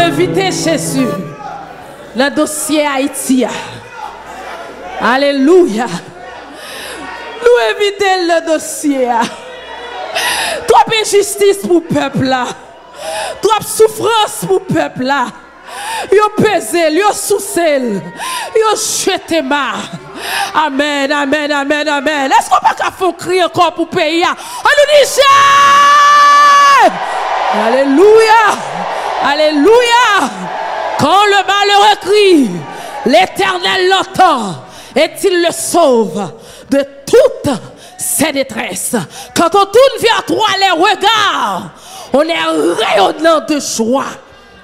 invitons Jésus, le dossier Haïti. Alléluia. Nous invitons le dossier. Trop injustice pour le peuple là. Trop souffrance pour le peuple là. Yo pesé, yo soucel, yo jeté mar. Amen, amen, amen, amen. Est-ce qu'on va pas faire crier encore pour le pays? On nous dit Alléluia. Alléluia. Quand le malheureux crie, l'Éternel l'entend et il le sauve de toutes ses détresses. Quand on tourne vers toi les regards, on est rayonnant de joie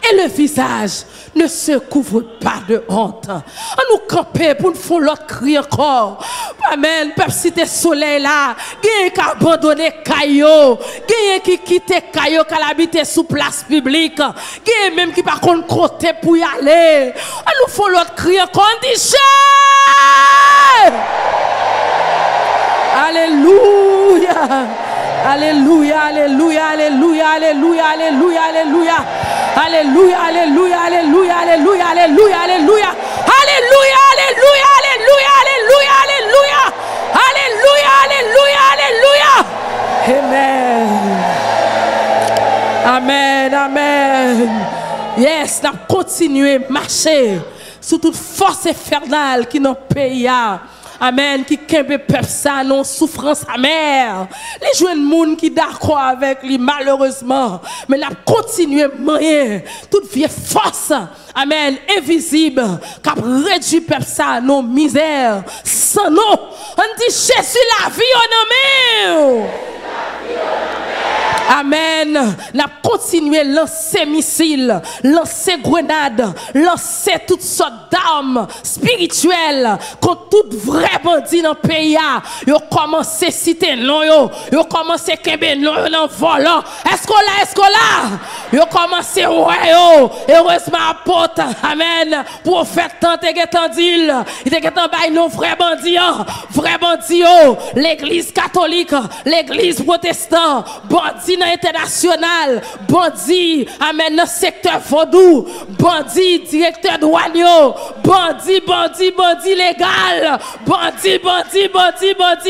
et le visage ne se couvre pas de honte. On nous camper pour nous faire l'autre cri encore. Amen. Peuple cité soleil là, gagne qui abandonné Caillot, gagne qui quitte Caillot qui habite sous place publique, gagne même qui par contre côté pour y aller. On nous fait l'autre cri encore. On dit Alléluia. Alléluia, alléluia, alléluia, alléluia, alléluia, alléluia. Alléluia, alléluia, alléluia, alléluia, alléluia, alléluia. Alléluia, alléluia, alléluia, alléluia, alléluia. Alléluia, alléluia, alléluia. Amen. Amen, amen. Yes, nous continuons à marcher sous toute force infernale qui nous paye. Amen, qui kembe peuple ça non souffrance amère. Les jeunes monde qui d'accord avec lui malheureusement, mais n'a continué moyen toute vieille force. Amen, invisible qui a réduit peuple ça non misère sans nom. On dit Jésus la vie en amour. Amen. N'a continué à lancer missiles, lancer grenades, lancer toutes sortes d'armes spirituelles contre tout vrai bandit dans le pays. Ils ont commencé à citer non, ils ont commencé à kembe non dans volant. Est-ce qu'on là? Ils ont commencé ouais, heureusement apôtre. Amen. Prophète tant dit, il était en bail non vrai bandit, l'église catholique, l'église protestante, bandit international, bandit, amen, dans secteur vaudou, bandit, directeur douanier, bandit légal, bandit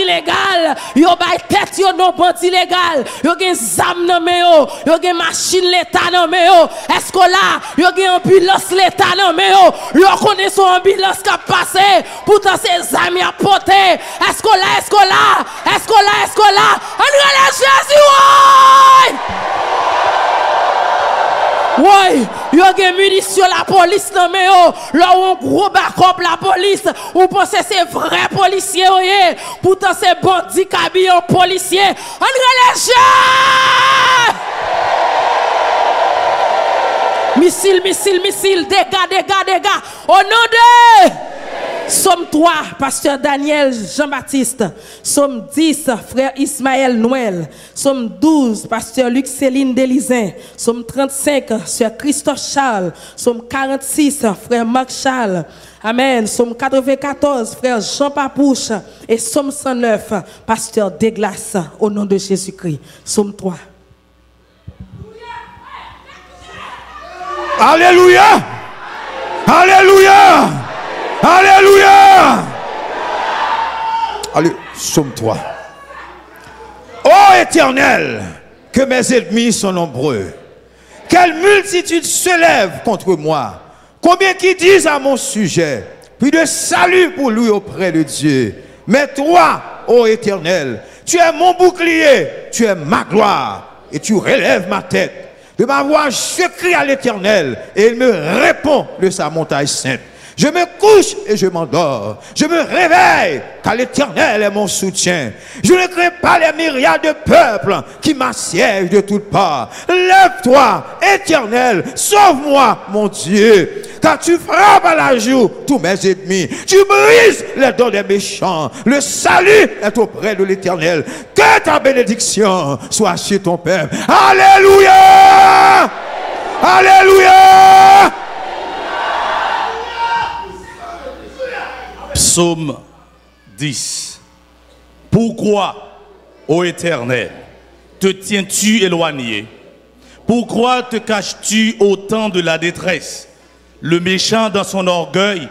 légal, yo bay tête yo non bandit légal, yo gen zam nan me yo gen machine l'état nan me yo, est-ce que là, yo gen ambulance l'état nan me yo connaît son ambulance qui a passé, pourtant c'est zam a porté, est-ce que là, on relève Jésus, oui, il y a des munitions la police non mais là on gros backup la police, on pense c'est vrai policier pourtant c'est bandit qui habille un policier. On relève missile, dégâts. Au nom de Somme 3, pasteur Daniel Jean-Baptiste. Somme 10, frère Ismaël Noël. Somme 12, pasteur Luc Céline Delizin. Somme 35, sœur Christophe Charles. Somme 46, frère Marc Charles. Amen. Somme 94, frère Jean Papouche. Et Somme 109, pasteur Deglas. Au nom de Jésus-Christ. Somme 3. Alléluia! Alléluia! Alléluia! Allez, Somme 3. Ô Éternel, que mes ennemis sont nombreux. Quelle multitude se lève contre moi. Combien qui disent à mon sujet. Puis de salut pour lui auprès de Dieu. Mais toi, ô Éternel, tu es mon bouclier, tu es ma gloire. Et tu relèves ma tête. De ma voix, je crie à l'Éternel. Et il me répond de sa montagne sainte. Je me couche et je m'endors. Je me réveille car l'Éternel est mon soutien. Je ne crains pas les myriades de peuples qui m'assiègent de toutes parts. Lève-toi, Éternel, sauve-moi, mon Dieu. Car tu frappes à la joue tous mes ennemis. Tu brises les dents des méchants. Le salut est auprès de l'Éternel. Que ta bénédiction soit sur ton peuple. Alléluia! Alléluia! Psaume 10. Pourquoi, ô Éternel, te tiens-tu éloigné? Pourquoi te caches-tu au temps de la détresse? Le méchant dans son orgueil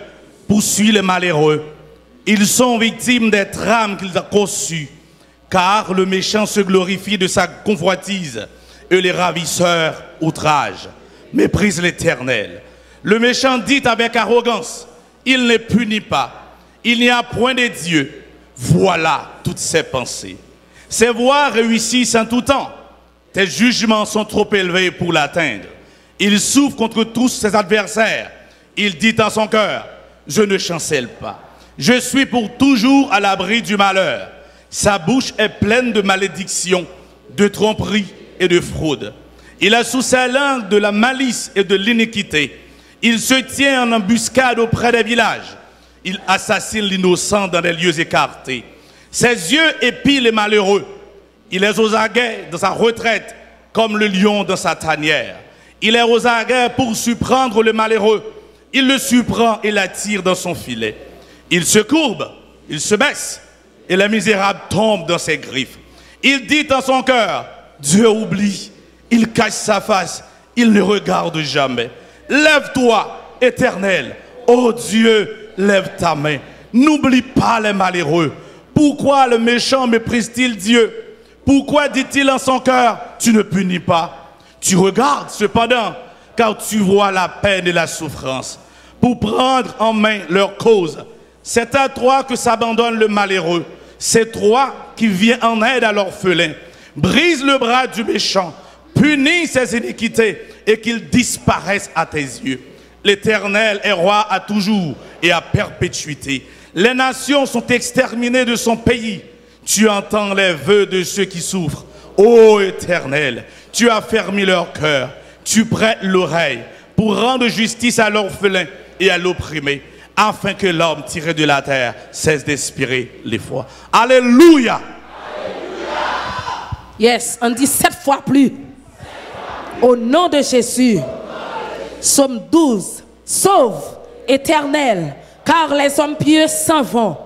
poursuit les malheureux. Ils sont victimes des trames qu'il a conçues, car le méchant se glorifie de sa convoitise et les ravisseurs outragent, méprisent l'Éternel. Le méchant dit avec arrogance, il ne punit pas, il n'y a point de Dieu. Voilà toutes ses pensées. Ses voies réussissent en tout temps. Tes jugements sont trop élevés pour l'atteindre. Il souffre contre tous ses adversaires. Il dit en son cœur, je ne chancelle pas. Je suis pour toujours à l'abri du malheur. Sa bouche est pleine de malédictions, de tromperies et de fraude. Il a sous sa langue de la malice et de l'iniquité. Il se tient en embuscade auprès des villages. Il assassine l'innocent dans des lieux écartés. Ses yeux épient les malheureux. Il est aux aguets dans sa retraite, comme le lion dans sa tanière. Il est aux aguets pour surprendre le malheureux. Il le surprend et l'attire dans son filet. Il se courbe, il se baisse, et le misérable tombe dans ses griffes. Il dit en son cœur, Dieu oublie. Il cache sa face, il ne regarde jamais. Lève-toi, Éternel. Ô Dieu, lève ta main. N'oublie pas les malheureux. Pourquoi le méchant méprise-t-il Dieu? Pourquoi dit-il en son cœur, tu ne punis pas? Tu regardes cependant, car tu vois la peine et la souffrance, pour prendre en main leur cause. C'est à toi que s'abandonne le malheureux. C'est toi qui viens en aide à l'orphelin. Brise le bras du méchant, punis ses iniquités et qu'ils disparaissent à tes yeux. L'Éternel est roi à toujours et à perpétuité. Les nations sont exterminées de son pays. Tu entends les vœux de ceux qui souffrent. Ô Éternel, tu as fermé leur cœur. Tu prêtes l'oreille pour rendre justice à l'orphelin et à l'opprimé, afin que l'homme tiré de la terre cesse d'expirer les fois. Alléluia. Yes, on dit 7 fois plus. Au nom de Jésus. Somme 12. Sauve, Éternel, car les hommes pieux s'en vont.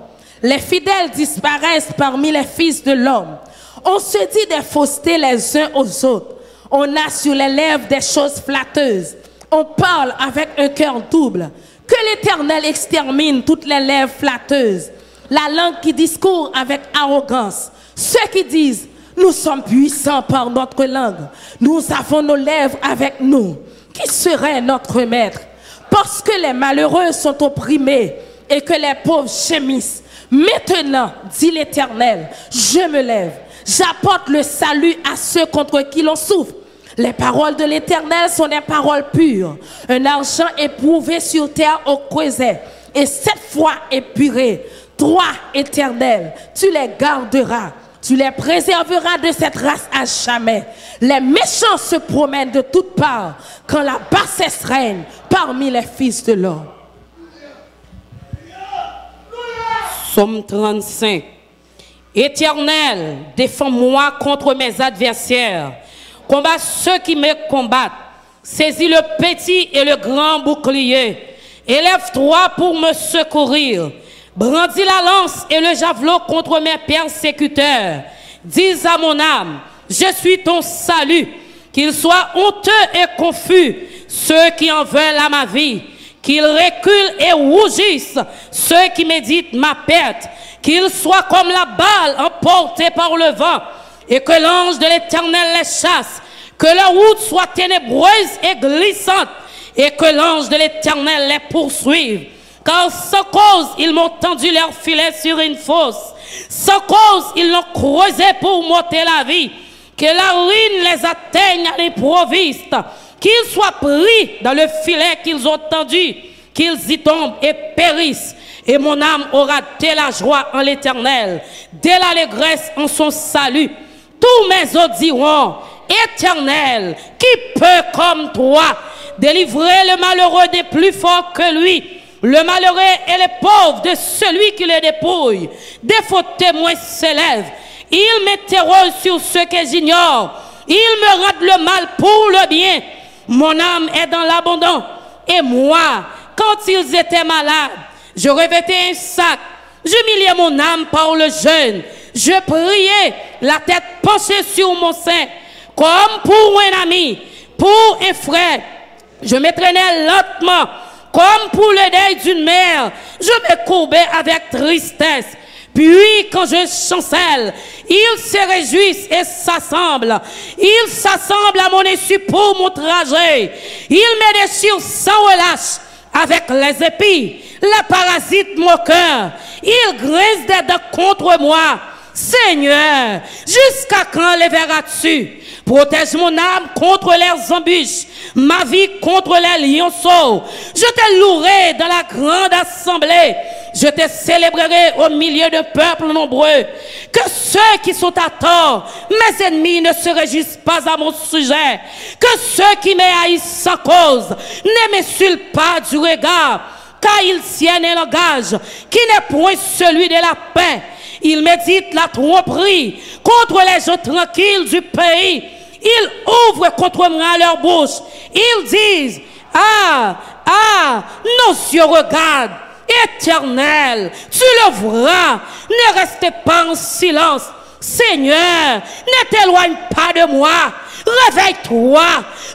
Les fidèles disparaissent parmi les fils de l'homme. On se dit des faussetés les uns aux autres. On a sur les lèvres des choses flatteuses. On parle avec un cœur double. Que l'Éternel extermine toutes les lèvres flatteuses. La langue qui discourt avec arrogance. Ceux qui disent, nous sommes puissants par notre langue. Nous avons nos lèvres avec nous. Qui serait notre maître? Parce que les malheureux sont opprimés et que les pauvres gémissent. Maintenant, dit l'Éternel, je me lève. J'apporte le salut à ceux contre qui l'on souffre. Les paroles de l'Éternel sont des paroles pures. Un argent éprouvé sur terre au creuset et 7 fois épuré. Toi, Éternel, tu les garderas. Tu les préserveras de cette race à jamais. Les méchants se promènent de toutes parts quand la bassesse règne parmi les fils de l'homme. Psaume 35. Éternel, défends-moi contre mes adversaires. Combat ceux qui me combattent. Saisis le petit et le grand bouclier. Élève-toi pour me secourir. Brandis la lance et le javelot contre mes persécuteurs. Dis à mon âme, je suis ton salut. Qu'ils soient honteux et confus, ceux qui en veulent à ma vie. Qu'ils reculent et rougissent, ceux qui méditent ma perte. Qu'ils soient comme la balle emportée par le vent, et que l'ange de l'Éternel les chasse. Que leur route soit ténébreuse et glissante, et que l'ange de l'Éternel les poursuive. Car sans cause, ils m'ont tendu leur filet sur une fosse. Sans cause, ils l'ont creusé pour m'ôter la vie. Que la ruine les atteigne à l'improviste. Qu'ils soient pris dans le filet qu'ils ont tendu. Qu'ils y tombent et périssent. Et mon âme aura dès la joie en l'Éternel, dès l'allégresse en son salut. Tous mes os diront, Éternel, qui peut comme toi délivrer le malheureux des plus forts que lui? Le malheureux et les pauvres de celui qui les dépouille. Des faux témoins s'élèvent. Ils m'interrogent sur ce que j'ignore. Ils me rendent le mal pour le bien. Mon âme est dans l'abandon. Et moi, quand ils étaient malades, je revêtais un sac. J'humiliais mon âme par le jeûne. Je priais, la tête penchée sur mon sein. Comme pour un ami, pour un frère. Je me traînais lentement, comme pour le deuil d'une mère. Je me courbais avec tristesse. Puis, quand je chancelle, ils se réjouissent et s'assemblent. Ils s'assemblent à mon insu pour mon trajet. Ils me déchirent sans relâche avec les épis. Les parasites mon cœur. Ils grincent des dents contre moi. Seigneur, jusqu'à quand les verras-tu? Protège mon âme contre les embûches, ma vie contre les lionceaux. Je te louerai dans la grande assemblée. Je te célébrerai au milieu de peuples nombreux. Que ceux qui sont à tort, mes ennemis, ne se réjouissent pas à mon sujet. Que ceux qui me haïssent sans cause ne m'insultent pas du regard. Car ils tiennent un langage qui n'est point celui de la paix. Ils méditent la tromperie contre les gens tranquilles du pays. Ils ouvrent contre moi leur bouche. Ils disent, nos yeux regardent. Éternel, tu le verras. Ne restez pas en silence. Seigneur, ne t'éloigne pas de moi. Réveille-toi,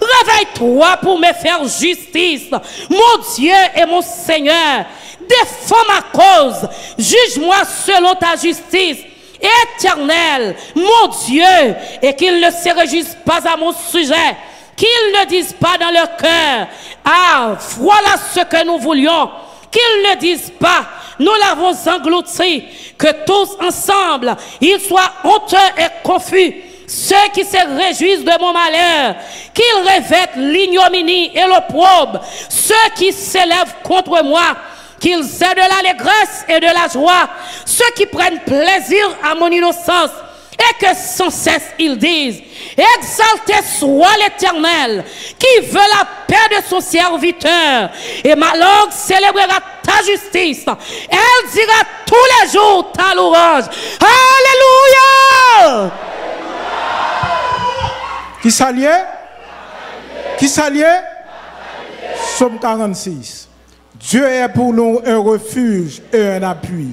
réveille-toi pour me faire justice. Mon Dieu et mon Seigneur, défends ma cause. Juge-moi selon ta justice. Éternel, mon Dieu, et qu'ils ne se réjouissent pas à mon sujet, qu'ils ne disent pas dans leur cœur, voilà ce que nous voulions, qu'ils ne disent pas, nous l'avons englouti, que tous ensemble, ils soient honteux et confus, ceux qui se réjouissent de mon malheur, qu'ils revêtent l'ignominie et l'opprobre, ceux qui s'élèvent contre moi, qu'ils aient de l'allégresse et de la joie, ceux qui prennent plaisir à mon innocence, et que sans cesse ils disent, exalté soit l'Éternel, qui veut la paix de son serviteur, et ma langue célébrera ta justice, elle dira tous les jours ta louange. Alléluia! Qui s'alliait? Qui s'alliait? Psaume 46. Dieu est pour nous un refuge et un appui,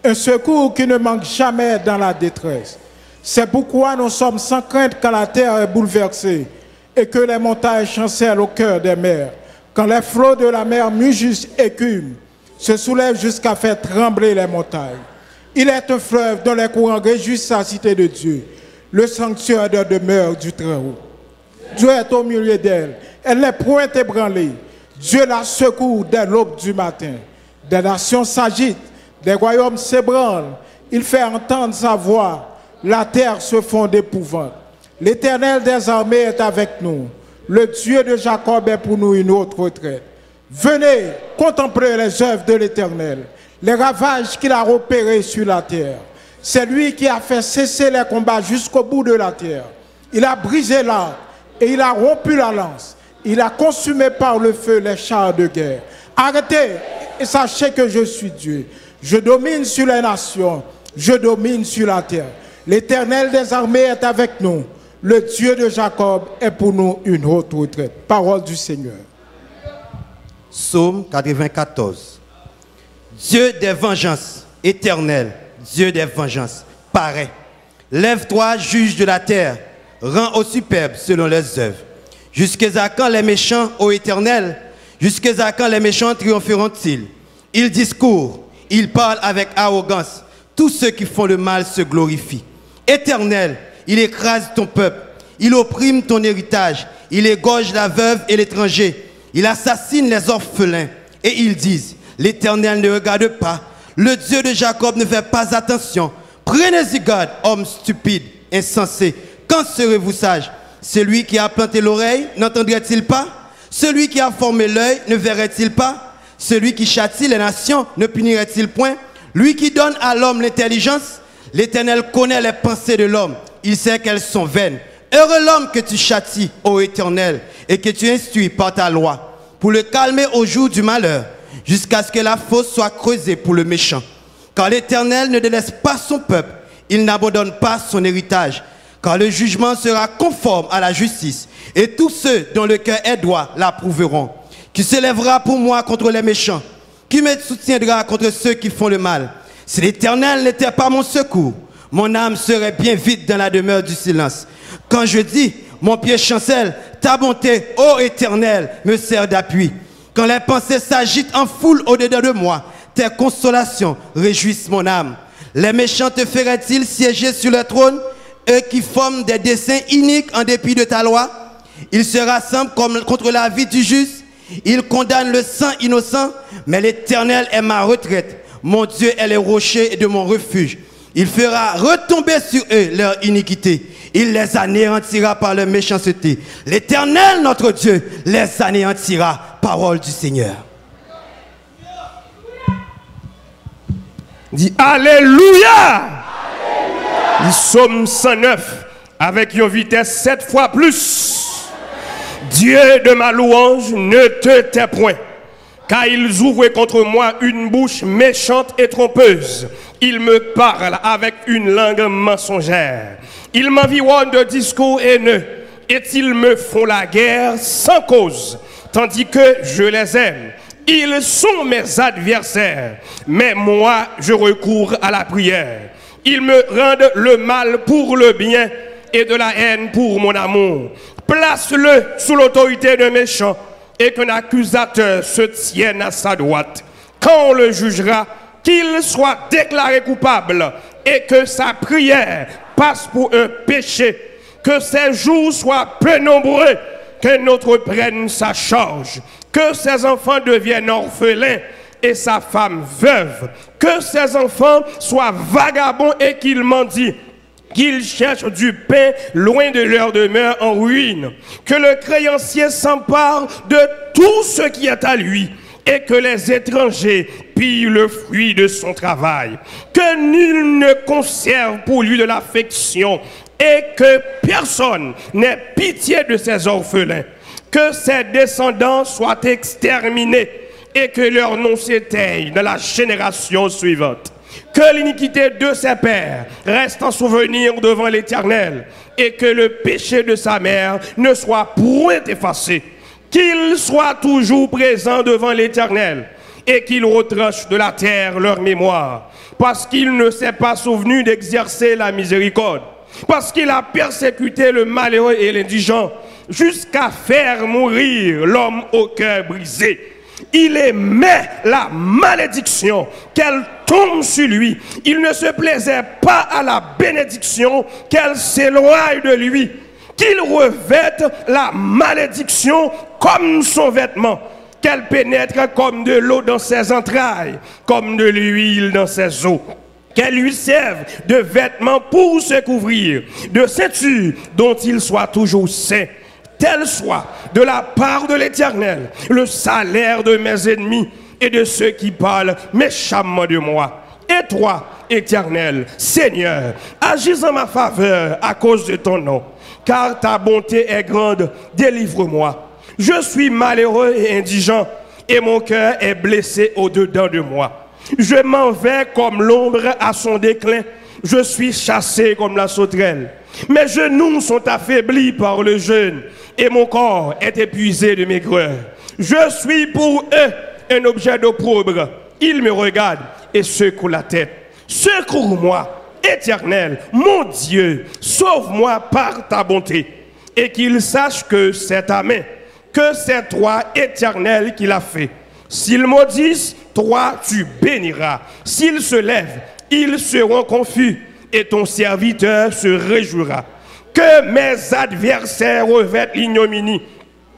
un secours qui ne manque jamais dans la détresse. C'est pourquoi nous sommes sans crainte quand la terre est bouleversée et que les montagnes chancellent au cœur des mers. Quand les flots de la mer mugissent et écument, se soulèvent jusqu'à faire trembler les montagnes. Il est un fleuve dont les courants réjouissent la cité de Dieu, le sanctuaire de demeure du Très-Haut. Dieu est au milieu d'elle, elle n'est point ébranlée. Dieu la secoue dès l'aube du matin. Des nations s'agitent, des royaumes s'ébranlent. Il fait entendre sa voix. La terre se fond d'épouvante. L'Éternel des armées est avec nous. Le Dieu de Jacob est pour nous une autre retraite. Venez contempler les œuvres de l'Éternel, les ravages qu'il a opérés sur la terre. C'est lui qui a fait cesser les combats jusqu'au bout de la terre. Il a brisé l'arc et il a rompu la lance. Il a consumé par le feu les chars de guerre. Arrêtez et sachez que je suis Dieu. Je domine sur les nations, je domine sur la terre. L'Éternel des armées est avec nous. Le Dieu de Jacob est pour nous une haute retraite. Parole du Seigneur. Psaume 94. Dieu des vengeances, éternel, Dieu des vengeances, paraît. Lève-toi, juge de la terre, rends aux superbes selon leurs œuvres. Jusqu'à quand les méchants, ô Éternel, jusqu'à quand les méchants triompheront-ils? Ils discourent, ils parlent avec arrogance. Tous ceux qui font le mal se glorifient. Éternel, il écrase ton peuple, il opprime ton héritage, il égorge la veuve et l'étranger, il assassine les orphelins. Et ils disent, l'Éternel ne regarde pas, le Dieu de Jacob ne fait pas attention. Prenez-y garde, hommes stupides, insensés. Quand serez-vous sages? Celui qui a planté l'oreille, n'entendrait-il pas? Celui qui a formé l'œil, ne verrait-il pas? Celui qui châtie les nations, ne punirait-il point? Lui qui donne à l'homme l'intelligence, l'Éternel connaît les pensées de l'homme. Il sait qu'elles sont vaines. Heureux l'homme que tu châties, ô Éternel, et que tu instruis par ta loi, pour le calmer au jour du malheur, jusqu'à ce que la fosse soit creusée pour le méchant. Car l'Éternel ne délaisse pas son peuple, il n'abandonne pas son héritage. Car le jugement sera conforme à la justice, et tous ceux dont le cœur est droit l'approuveront. Qui se lèvera pour moi contre les méchants? Qui me soutiendra contre ceux qui font le mal? Si l'Éternel n'était pas mon secours, mon âme serait bien vite dans la demeure du silence. Quand je dis, mon pied chancelle, Ta bonté, ô Éternel, me sert d'appui. Quand les pensées s'agitent en foule au-dedans de moi, tes consolations réjouissent mon âme. Les méchants te feraient-ils siéger sur le trône, eux qui forment des desseins iniques en dépit de ta loi? Ils se rassemblent contre la vie du juste, ils condamnent le sang innocent, mais l'Éternel est ma retraite. Mon Dieu est le rocher de mon refuge. Il fera retomber sur eux leur iniquité. Il les anéantira par leur méchanceté. L'Éternel, notre Dieu, les anéantira. Parole du Seigneur. Dis Alléluia. Le psaume 109 avec une vitesse 7 fois plus. Dieu de ma louange, ne te tais point, car ils ouvrent contre moi une bouche méchante et trompeuse. Ils me parlent avec une langue mensongère. Ils m'environnent de discours haineux et ils me font la guerre sans cause, tandis que je les aime. Ils sont mes adversaires, mais moi je recours à la prière. Ils me rendent le mal pour le bien et de la haine pour mon amour. Place-le sous l'autorité d'un méchant et qu'un accusateur se tienne à sa droite. Quand on le jugera, qu'il soit déclaré coupable et que sa prière passe pour un péché, que ses jours soient peu nombreux, qu'un autre prenne sa charge, que ses enfants deviennent orphelins et sa femme veuve, que ses enfants soient vagabonds et qu'ils mendient, qu'ils cherchent du pain loin de leur demeure en ruine, que le créancier s'empare de tout ce qui est à lui, et que les étrangers pillent le fruit de son travail, que nul ne conserve pour lui de l'affection, et que personne n'ait pitié de ses orphelins, que ses descendants soient exterminés, et que leur nom s'éteigne dans la génération suivante. Que l'iniquité de ses pères reste en souvenir devant l'Éternel, et que le péché de sa mère ne soit point effacé. Qu'il soit toujours présent devant l'Éternel, et qu'il retranche de la terre leur mémoire, parce qu'il ne s'est pas souvenu d'exercer la miséricorde, parce qu'il a persécuté le malheureux et l'indigent, jusqu'à faire mourir l'homme au cœur brisé. Il aimait la malédiction, qu'elle tombe sur lui. Il ne se plaisait pas à la bénédiction, qu'elle s'éloigne de lui. Qu'il revête la malédiction comme son vêtement, qu'elle pénètre comme de l'eau dans ses entrailles, comme de l'huile dans ses os. Qu'elle lui serve de vêtements pour se couvrir, de ceinture dont il soit toujours saint. Tel soit de la part de l'Éternel le salaire de mes ennemis et de ceux qui parlent méchamment de moi. Et toi, Éternel, Seigneur, agis en ma faveur à cause de ton nom, car ta bonté est grande, délivre-moi. Je suis malheureux et indigent, et mon cœur est blessé au-dedans de moi. Je m'en vais comme l'ombre à son déclin, je suis chassé comme la sauterelle. Mes genoux sont affaiblis par le jeûne, et mon corps est épuisé de maigreur. Je suis pour eux un objet d'opprobre. Ils me regardent et secouent la tête. Secours-moi, Éternel, mon Dieu, sauve-moi par ta bonté, et qu'ils sachent que c'est ta main, que c'est toi, Éternel, qui l'a fait. S'ils maudissent, toi, tu béniras. S'ils se lèvent, ils seront confus, et ton serviteur se réjouira. Que mes adversaires revêtent l'ignominie,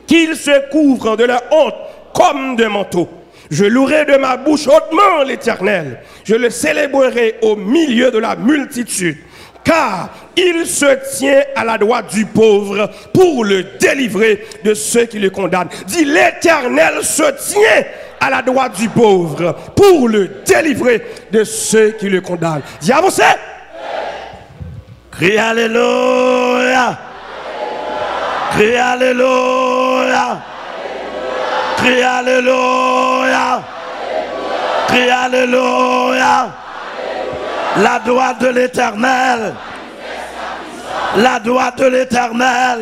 qu'ils se couvrent de leur honte comme de manteau. Je louerai de ma bouche hautement l'Éternel. Je le célébrerai au milieu de la multitude, car il se tient à la droite du pauvre pour le délivrer de ceux qui le condamnent. Dis, l'Éternel se tient à la droite du pauvre pour le délivrer de ceux qui le condamnent. Dis, avancez. Crie Alléluia. Crie Alléluia. Crie Alléluia. Crie Alléluia. La droite de l'Éternel. La droite de l'Éternel.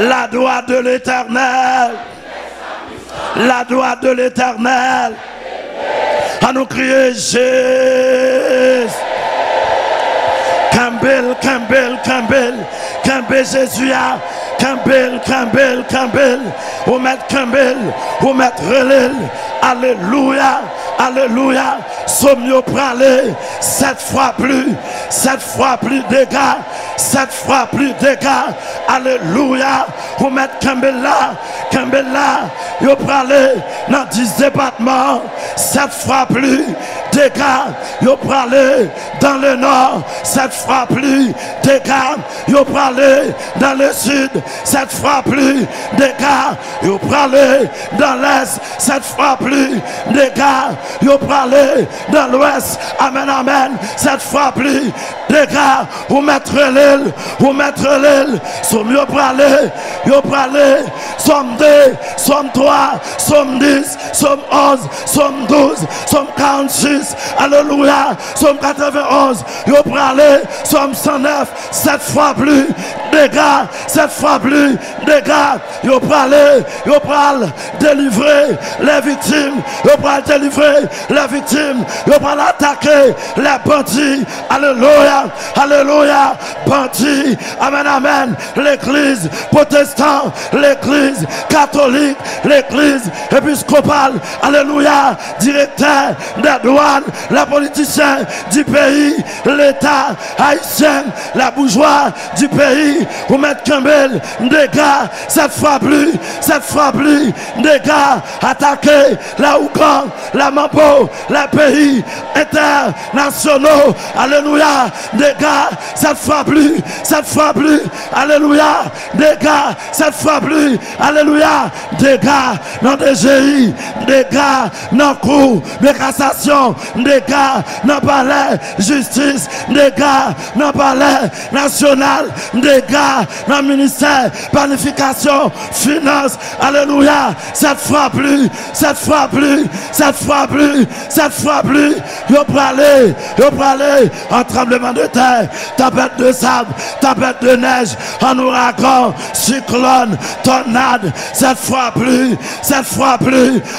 La droite de l'Éternel. La droite de l'Éternel. À nous crier Jésus. Campbell, Campbell, Campbell, Campbell Jésus, Kambel, Kambel, Kambel, ou mettre Kambel, ou mettre relève. Alléluia, alléluia. Somme yo pralé, 7 fois plus dégâts, 7 fois plus dégâts. Alléluia. Ou mettre Kambel là, yo pralé dans 10 départements, 7 fois plus dégâts. Yo pralé dans le nord, 7 fois plus dégâts. Yo pralé dans le sud, 7 fois plus dégâts. Yo pralé dans l'est, 7 fois plus dégâts. Yo pralé dans l'ouest, amen, amen, 7 fois plus dégâts. Ou mettre l'île, somme yo pralé, somme 2, somme 3, somme 10, somme 11, somme 12, somme 46, alléluia, somme 91, yo pralé, somme 109, 7 fois plus dégâts, 7 fois plus dégâts. Yo pralé, yo pral délivrer les victimes, yo pral délivrer les victimes, yo pral attaquer les bandits, alléluia, alléluia, bandits, amen, amen, l'église protestante, l'église catholique, l'église épiscopale, alléluia, directeur des douanes, les politiciens du pays, l'État haïtien, la bourgeois du pays, vous mettez Kambel, dégâts, 7 fois plus, dégâts, attaquer la Ouganda, la Mambo, les pays internationaux, alléluia, dégâts, 7 fois plus, alléluia, dégâts, 7 fois plus, alléluia, dégâts dans DGI, dégâts dans cour de cassation, dégâts dans palais justice, dégâts dans palais national, dégâts dans ministère planification, finance, alléluia, 7 fois plus, yo pralé, en tremblement de terre, tempête de sable, tempête de neige, en ouragan, cyclone, tornade, 7 fois plus,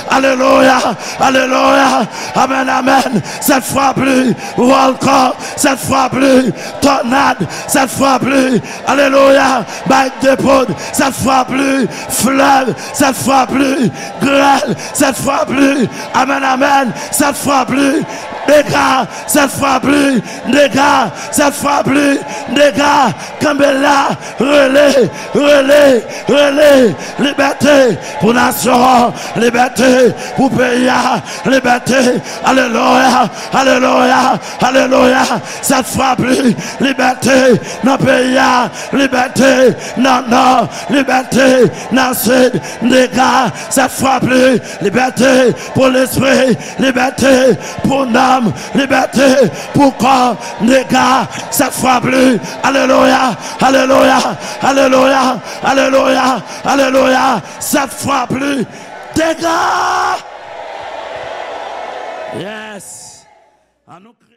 alléluia, alléluia, amen, amen, 7 fois plus, volcan, 7 fois plus, tornade, 7 fois plus, alléluia, bac de poudre, 7 fois plus, fleuve, 7 fois plus, grêle, 7 fois plus, amen, amen, 7 fois plus, dégâts, 7 fois plus, dégâts, 7 fois plus, dégâts, Kambela, relais, liberté pour nation, liberté pour pays, liberté, alléluia, alléluia, alléluia, 7 fois plus, liberté dans pays, liberté dans nord, liberté dans sud, dégâts, 7 fois plus, liberté pour l'esprit, liberté pour l'âme, liberté pour corps, dégâts, 7 fois plus, alléluia, alléluia, alléluia, alléluia, alléluia, 7 fois plus, dégâts. Yes.